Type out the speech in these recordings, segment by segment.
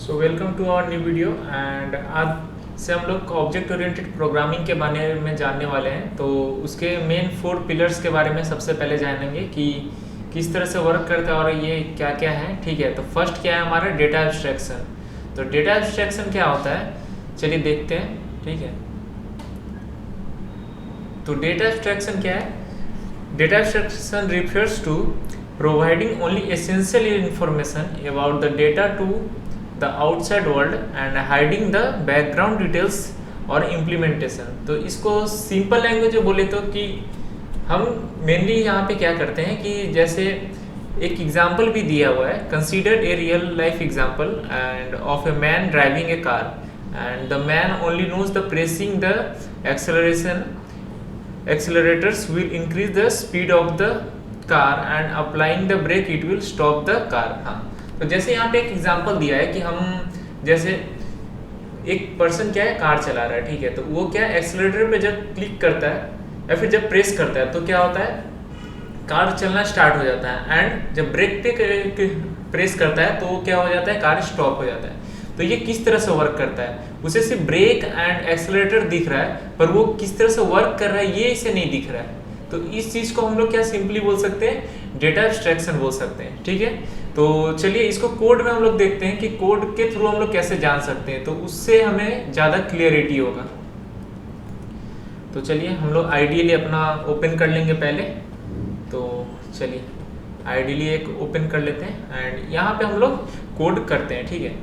So welcome to our new video and आज से हम लोग ऑब्जेक्ट ओरिएंटेड प्रोग्रामिंग के बारे में जानने वाले हैं। तो उसके मेन 4 पिलर्स के बारे में सबसे पहले जानेंगे कि किस तरह से वर्क करता है और ये क्या क्या है। ठीक है, तो फर्स्ट क्या है हमारा डेटा एब्स्ट्रैक्शन। तो डेटा एब्स्ट्रैक्शन क्या होता है, चलिए देखते हैं। ठीक है, तो डेटा एब्स्ट्रैक्शन क्या है? Data abstraction refers to providing only essential information about the data to the outside world and hiding the background details और implementation। तो इसको सिंपल लैंग्वेज में बोले तो कि हम मेनली यहाँ पे क्या करते हैं कि जैसे एक एग्जाम्पल भी दिया हुआ है, consider a real life example and of a man driving a car and the man only knows the pressing the accelerators will increase the speed of the car and applying the brake it will stop the car। हाँ, तो जैसे यहाँ पे एक example दिया है कि हम जैसे एक पर्सन क्या है कार चला रहा है। ठीक है, तो वो क्या एक्सेलरेटर पे जब क्लिक करता है या फिर जब प्रेस करता है तो क्या होता है, कार चलना स्टार्ट हो जाता है एंड जब ब्रेक पे प्रेस करता है तो क्या हो जाता है, कार स्टॉप हो जाता है। तो ये किस तरह से वर्क करता है, उसे सिर्फ ब्रेक एंड एक्सेलरेटर दिख रहा है पर वो किस तरह से वर्क कर रहा है ये इसे नहीं दिख रहा है। तो इस चीज को हम लोग क्या सिंपली बोल सकते हैं, डेटा एब्स्ट्रैक्शन बोल सकते हैं। ठीक है, तो चलिए इसको कोड में हम लोग देखते हैं कि कोड के थ्रू हम लोग कैसे जान सकते हैं, तो उससे हमें ज्यादा क्लियरिटी होगा। तो चलिए हम लोग आइडियली अपना ओपन कर लेंगे पहले। तो चलिए आइडियली एक ओपन कर लेते हैं एंड यहाँ पे हम लोग कोड करते हैं। ठीक है,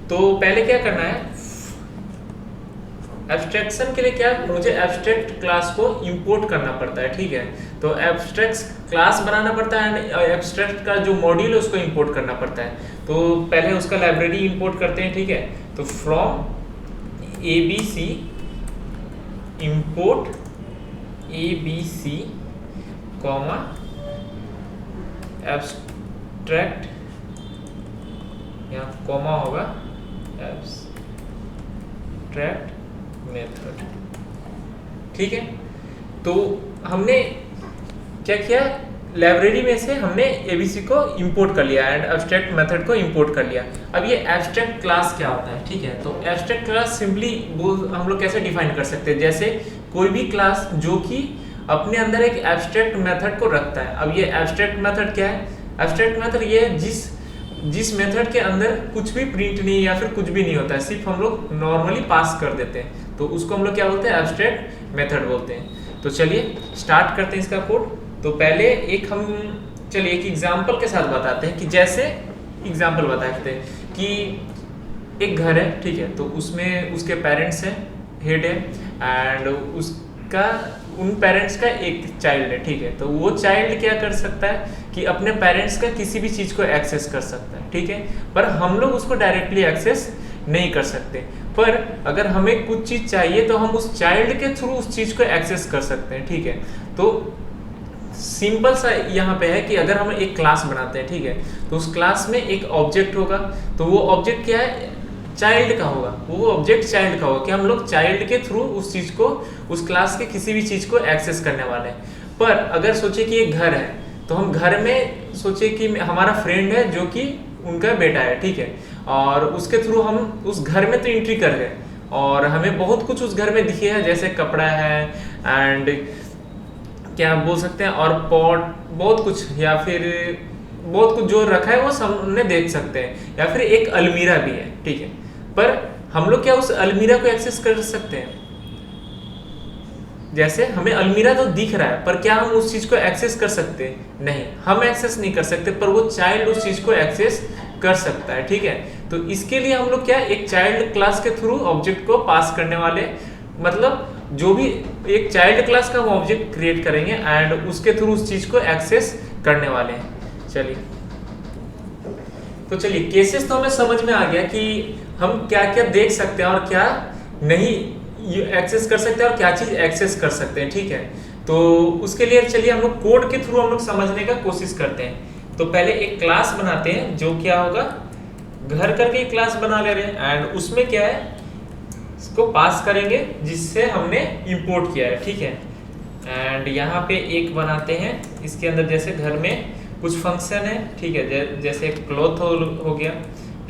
तो पहले क्या करना है, एब्स्ट्रैक्शन के लिए क्या मुझे एब्स्ट्रैक्ट क्लास को इंपोर्ट करना पड़ता है। ठीक है, तो एब्स्ट्रैक्ट क्लास बनाना पड़ता है एंड एब्स्ट्रैक्ट का जो मॉड्यूल है उसको इंपोर्ट करना पड़ता है। तो पहले उसका लाइब्रेरी इंपोर्ट करते हैं। ठीक है, तो from abc import abc comma abstract, यहाँ कॉमा होगा, एब्स्ट्रैक्ट मेथड। ठीक है, तो हमने क्या किया, लाइब्रेरी में से हमने एबीसी को इंपोर्ट कर लिया एंड एब्स्ट्रैक्ट मेथड को इंपोर्ट कर लिया। अब ये एब्स्ट्रैक्ट क्लास क्या होता है? ठीक है, तो एब्स्ट्रैक्ट क्लास सिंपली हम लोग कैसे डिफाइन कर सकते हैं, जैसे कोई भी क्लास जो कि अपने अंदर एक एब्स्ट्रैक्ट मेथड को रखता है। अब ये एब्स्ट्रैक्ट मेथड क्या है, एब्स्ट्रैक्ट मेथड ये जिस मेथड के अंदर कुछ भी प्रिंट नहीं या फिर कुछ भी नहीं होता है, सिर्फ हम लोग नॉर्मली पास कर देते हैं, तो उसको हम लोग क्या बोलते हैं, एब्स्ट्रैक्ट मेथड बोलते हैं। तो चलिए स्टार्ट करते हैं इसका कोड। तो पहले एक एग्जांपल के साथ बताते हैं कि जैसे एग्जांपल बताते हैं कि एक घर है। ठीक है, तो उसमें उसके पेरेंट्स हैं, हेड है एंड उसका उन पेरेंट्स का एक चाइल्ड है। ठीक है, तो वो चाइल्ड क्या कर सकता है कि अपने पेरेंट्स का किसी भी चीज को एक्सेस कर सकता है। ठीक है, पर हम लोग उसको डायरेक्टली एक्सेस नहीं कर सकते, पर अगर हमें कुछ चीज चाहिए तो हम उस चाइल्ड के थ्रू उस चीज को एक्सेस कर सकते हैं। ठीक है, तो सिंपल सा यहाँ पे है कि अगर हम एक क्लास बनाते हैं, ठीक है, तो उस क्लास में एक ऑब्जेक्ट होगा, तो वो ऑब्जेक्ट क्या है, चाइल्ड का होगा, वो ऑब्जेक्ट चाइल्ड का होगा कि हम लोग चाइल्ड के थ्रू उस चीज को, उस क्लास के किसी भी चीज को एक्सेस करने वाले हैं। पर अगर सोचे कि एक घर है, तो हम घर में सोचे कि हमारा फ्रेंड है जो कि उनका बेटा है। ठीक है, और उसके थ्रू हम उस घर में तो एंट्री कर गए और हमें बहुत कुछ उस घर में दिखे है, जैसे कपड़ा है एंड क्या बोल सकते हैं, और पॉट, बहुत कुछ, या फिर बहुत कुछ जो रखा है वो सामने देख सकते हैं, या फिर एक अलमीरा भी है। ठीक है, पर हम लोग क्या उस अलमीरा को एक्सेस कर सकते हैं, जैसे हमें अलमीरा तो दिख रहा है पर क्या हम उस चीज को एक्सेस कर सकते हैं? नहीं, हम एक्सेस नहीं कर सकते, पर वो चाइल्ड उस चीज को एक्सेस कर सकता है। ठीक है, तो इसके लिए हम लोग क्या एक चाइल्ड क्लास के थ्रू ऑब्जेक्ट को पास करने वाले, मतलब जो भी एक चाइल्ड क्लास का हम ऑब्जेक्ट क्रिएट करेंगे एंड उसके थ्रू उस चीज को एक्सेस करने वाले हैं। चलिए, तो चलिए केसेस तो हमें समझ में आ गया कि हम क्या क्या देख सकते हैं और क्या नहीं एक्सेस कर सकते हैं और क्या चीज एक्सेस कर सकते हैं। ठीक है, तो उसके लिए चलिए हम लोग कोड के थ्रू हम लोग समझने का कोशिश करते हैं। तो पहले एक क्लास बनाते हैं, जो क्या होगा, घर करके क्लास बना ले रहे हैं एंड उसमें क्या है, इसको पास करेंगे जिससे हमने इंपोर्ट किया है। ठीक है, एंड यहाँ पे एक बनाते हैं, इसके अंदर जैसे घर में कुछ फंक्शन है। ठीक है, जैसे क्लॉथ हो गया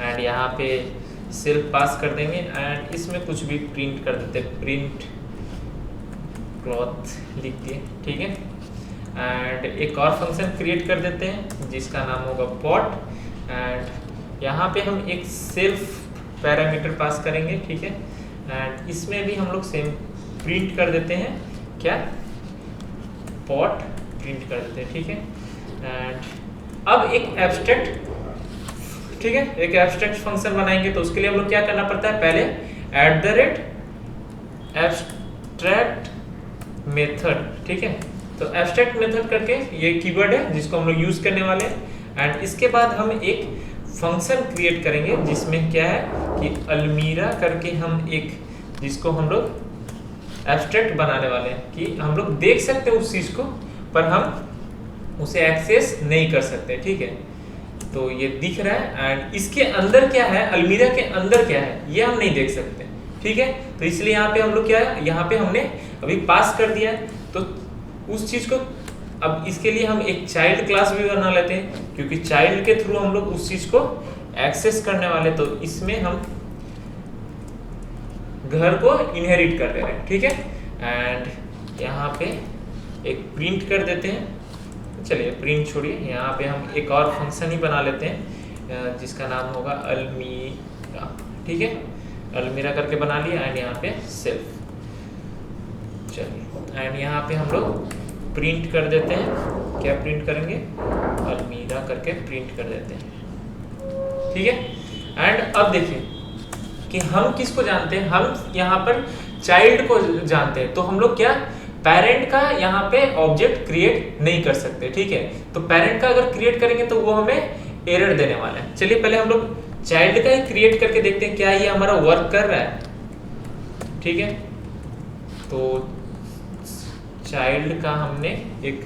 एंड यहाँ पे सेल्फ पास कर देंगे एंड इसमें कुछ भी प्रिंट कर देते हैं, प्रिंट क्लॉथ लिख दिए, ठीक है। एंड एक और फंक्शन क्रिएट कर देते हैं जिसका नाम होगा पॉट, एंड यहाँ पे हम एक सेल्फ पैरामीटर पास करेंगे, ठीक है। एंड इसमें भी हम लोग सेम प्रिंट कर देते हैं, क्या, पॉट प्रिंट कर देते हैं, ठीक है। एंड अब एक एब्स्ट्रैक्ट, ठीक है, एक एब्स्ट्रैक्ट फंक्शन बनाएंगे तो उसके लिए हम लोग क्या करना पड़ता है, पहले @abstract मेथड, ठीक है। तो एब्स्ट्रैक्ट मेथड करके ये कीवर्ड है जिसको हम लोग यूज करने वाले हैं। एंड इसके बाद हम एक फंक्शन क्रिएट करेंगे जिसमें क्या है कि अलमीरा करके हम एक, जिसको हम लोग एब्स्ट्रैक्ट बनाने वाले हैं कि हम लोग देख सकते हैं उस चीज को पर हम उसे एक्सेस नहीं कर सकते, ठीक है। तो ये दिख रहा है एंड इसके अंदर क्या है, अलमीरा के अंदर क्या है ये हम नहीं देख सकते, ठीक है। तो इसलिए यहाँ पे हम लोग क्या है, यहाँ पे हमने अभी पास कर दिया है तो उस चीज को, अब इसके लिए हम एक चाइल्ड क्लास भी बना लेते हैं क्योंकि चाइल्ड के थ्रू हम लोग उस चीज को एक्सेस करने वाले, तो इसमें हम घर को इनहेरिट कर रहे हैं, ठीक है। एंड यहाँ पे एक प्रिंट कर देते हैं, चलिए प्रिंट छोड़िए, यहाँ पे हम एक और फंक्शन ही बना लेते हैं जिसका नाम होगा अलमीरा, ठीक है। अलमीरा करके बना लिया एंड यहाँ पे सेल्फ, चलिए एंड यहाँ पे हम लोग प्रिंट कर देते हैं, क्या प्रिंट करेंगे, अलमीरा करके प्रिंट कर देते हैं, ठीक है। एंड अब देखिए कि हम किसको जानते हैं, हम यहाँ पर चाइल्ड को जानते हैं, तो हम लोग क्या, पेरेंट का यहाँ पे ऑब्जेक्ट क्रिएट नहीं कर सकते, ठीक है। तो पेरेंट का अगर क्रिएट करेंगे तो वो हमें एरर देने वाला है। चलिए पहले हम लोग चाइल्ड का ही क्रिएट करके देखते हैं क्या ये हमारा वर्क कर रहा है, ठीक है। तो चाइल्ड का हमने एक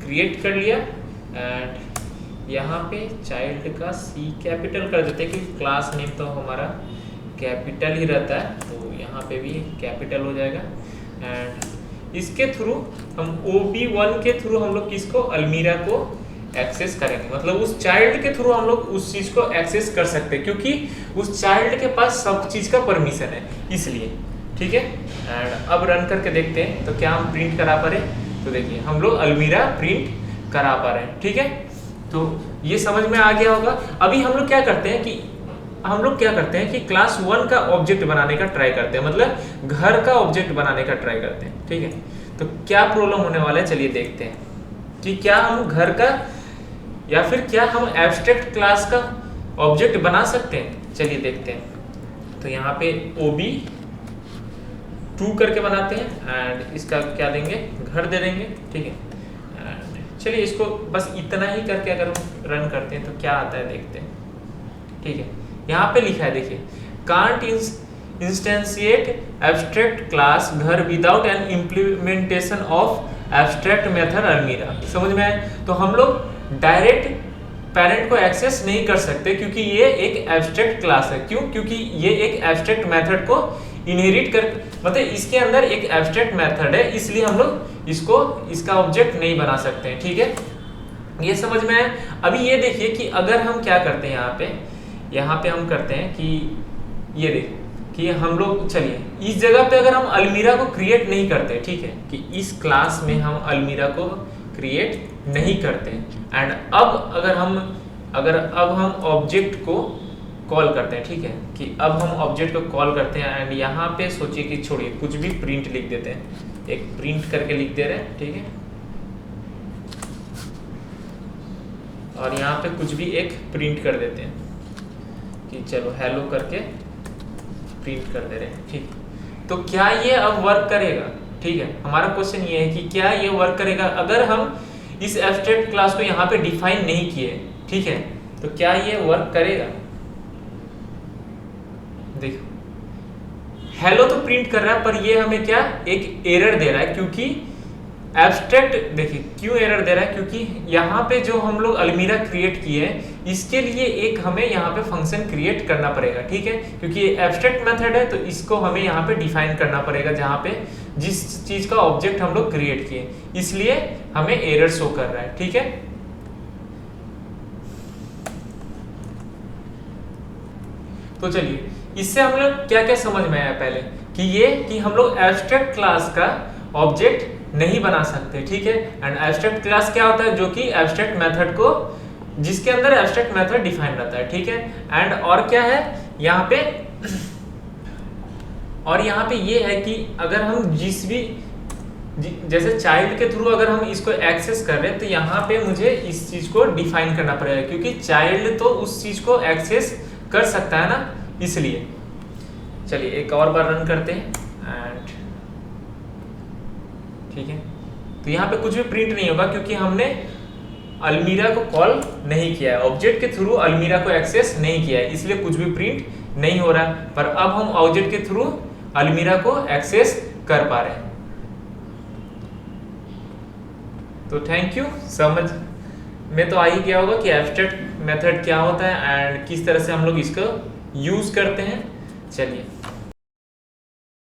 क्रिएट कर लिया एंड यहाँ पे चाइल्ड का C कैपिटल कर देते हैं क्योंकि क्लास नेम तो हमारा कैपिटल ही रहता है, तो यहाँ पे भी कैपिटल हो जाएगा। एंड इसके थ्रू हम OB1 के थ्रू हम लोग किसको, अलमीरा को एक्सेस करेंगे, मतलब उस चाइल्ड के थ्रू हम लोग उस चीज को एक्सेस कर सकते हैं क्योंकि उस चाइल्ड के पास सब चीज का परमिशन है, इसलिए, ठीक है। एंड अब रन करके देखते हैं तो क्या हम प्रिंट करा पा रहे हैं, तो देखिए हम लोग अलमीरा प्रिंट करा पा रहे हैं, ठीक है। तो ये समझ में आ गया होगा। अभी हम लोग क्या करते हैं कि क्लास 1 का ऑब्जेक्ट बनाने का ट्राई करते हैं, मतलब घर का ऑब्जेक्ट बनाने का ट्राई करते हैं, ठीक है। तो क्या प्रॉब्लम होने वाला है, चलिए देखते हैं कि क्या हम घर का या फिर क्या हम एब्स्ट्रैक्ट क्लास का ऑब्जेक्ट बना सकते हैं, चलिए देखते हैं। तो यहाँ पे OB2 करके बनाते हैं एंड इसका क्या देंगे, घर दे देंगे, ठीक है। चलिए इसको बस इतना ही करके अगर हम रन करते हैं तो क्या आता है देखते हैं, ठीक है। यहाँ पे लिखा है देखिए, कांट इंस्टेंशिएट एब्स्ट्रैक्ट क्लास घर without an implementation of abstract method अलमीरा। समझ में आए? तो हम लोग डायरेक्ट पेरेंट को एक्सेस नहीं कर सकते क्योंकि ये एक एब्स्ट्रैक्ट क्लास है। क्यों? क्योंकि ये एक एब्स्ट्रैक्ट मेथड को इनहेरिट कर, मतलब इसके अंदर एक एब्स्ट्रैक्ट मेथड है, इसलिए हम लोग इसको इसका ऑब्जेक्ट नहीं बना सकते हैं, ठीक है। ये समझ में आया? अभी ये देखिए कि अगर हम क्या करते हैं यहाँ पे हम करते हैं कि ये देखिए कि हम लोग, चलिए इस जगह पे अगर हम अलमीरा को क्रिएट नहीं करते, ठीक है, कि इस क्लास में हम अलमीरा को क्रिएट नहीं करते एंड अब हम ऑब्जेक्ट को कॉल करते हैं, ठीक है, कि अब हम ऑब्जेक्ट को कॉल करते हैं एंड यहाँ पे सोचिए कि छोड़िए कुछ भी प्रिंट लिख देते हैं, एक प्रिंट करके लिख दे रहे हैं, ठीक है, और यहाँ पे कुछ भी एक प्रिंट कर देते हैं कि चलो हेलो करके प्रिंट कर दे रहे हैं, ठीक। तो क्या ये अब वर्क करेगा? ठीक है, हमारा क्वेश्चन ये है कि क्या ये वर्क करेगा अगर हम इस एब्स्ट्रैक्ट क्लास को यहाँ पे डिफाइन नहीं किए, ठीक है, तो क्या ये वर्क करेगा? देखो हेलो तो प्रिंट कर रहा है पर ये हमें क्या एक एरर दे रहा है, क्योंकि एब्स्ट्रैक्ट, देखिए क्यों एरर दे रहा है, क्योंकि यहाँ पे जो हम लोग अलमीरा क्रिएट किए हैं इसके लिए एक हमें यहाँ पे फंक्शन क्रिएट करना पड़ेगा, ठीक है, क्योंकि ये एब्स्ट्रैक्ट मेथड है तो इसको हमें यहाँ पे डिफाइन करना पड़ेगा जहाँ पे जिस चीज का ऑब्जेक्ट हम लोग क्रिएट किए, इसलिए हमें एरर शो कर रहा है, ठीक है। तो चलिए इससे हम लोग क्या क्या समझ में आया पहले कि हम लोग एब्स्ट्रैक्ट क्लास का ऑब्जेक्ट नहीं बना सकते, ठीक है। एंड एब्स्ट्रैक्ट क्लास क्या होता है, जो कि एब्स्ट्रैक्ट मेथड को, जिसके अंदर एब्स्ट्रैक्ट मेथड डिफाइन रहता है, ठीक है। एंड और क्या है यहाँ पे और यहाँ पे ये है कि अगर हम जिस भी जैसे चाइल्ड के थ्रू अगर हम इसको एक्सेस कर रहे हैं तो यहाँ पे मुझे इस चीज को डिफाइन करना पड़ेगा, क्योंकि चाइल्ड तो उस चीज को एक्सेस कर सकता है ना, इसलिए। चलिए एक और बार रन करते हैं एंड ठीक है, तो यहाँ पे कुछ भी प्रिंट नहीं होगा क्योंकि हमने अलमीरा को कॉल नहीं किया है, ऑब्जेक्ट के थ्रू अलमीरा को एक्सेस नहीं किया है, इसलिए कुछ भी प्रिंट नहीं हो रहा है। पर अब हम ऑब्जेक्ट के थ्रू अलमीरा को एक्सेस कर पा रहे हैं। तो थैंक यू, समझ में तो आ ही गया होगा कि एब्स्ट्रैक्ट मेथड क्या होता है एंड किस तरह से हम लोग इसको यूज करते हैं। चलिए